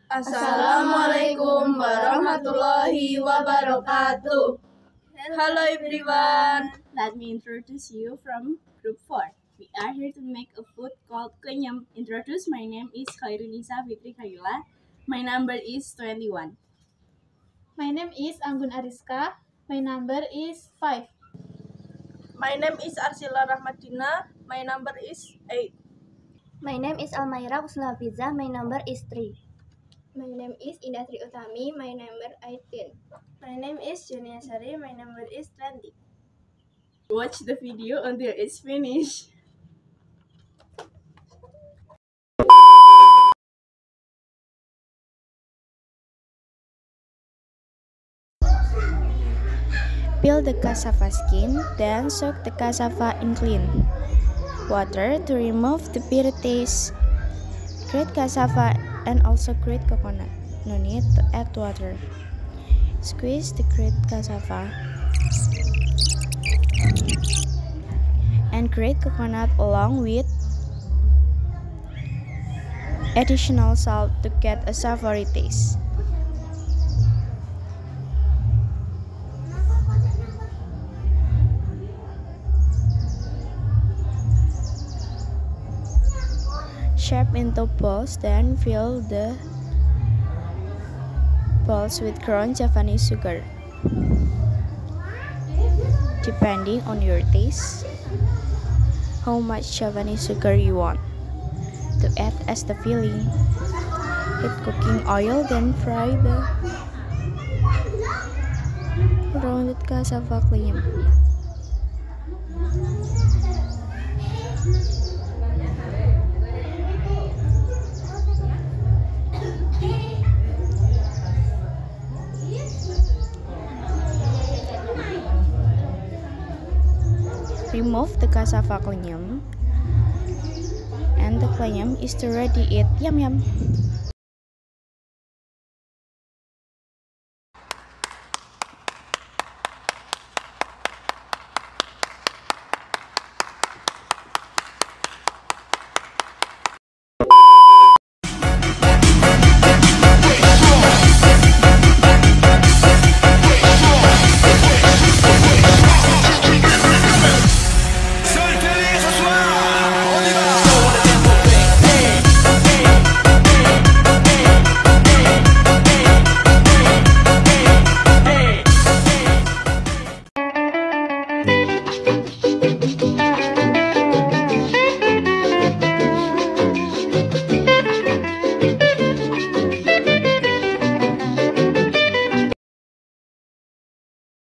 Assalamualaikum warahmatullahi wabarakatuh. Hello everyone. Let me introduce you from Group 4. We are here to make a food called klenyam. Introduce, my name is Khairunisa Fitri Khayula. My number is 21. My name is Anggun Ariska. My number is 5. My name is Arsila Rahmatina. My number is 8. My name is Almaira Husnul-Hafiza. My number is 3. My name is Indatri Utami. My number 18. My name is Junia Sari. My number is 20. Watch the video until it's finished. Peel the cassava skin, then soak the cassava in clean water to remove the bitter taste. Grate cassava and also grate coconut. No need to add water. Squeeze the grated cassava and grate coconut along with additional salt to get a savory taste. Shape into balls, then fill the balls with ground Javanese sugar. Depending on your taste, how much Javanese sugar you want to add as the filling. Heat cooking oil, then fry the rounded cassava klenyam. Remove the cassava klenyam, and the klenyam is to ready eat. Yum yum.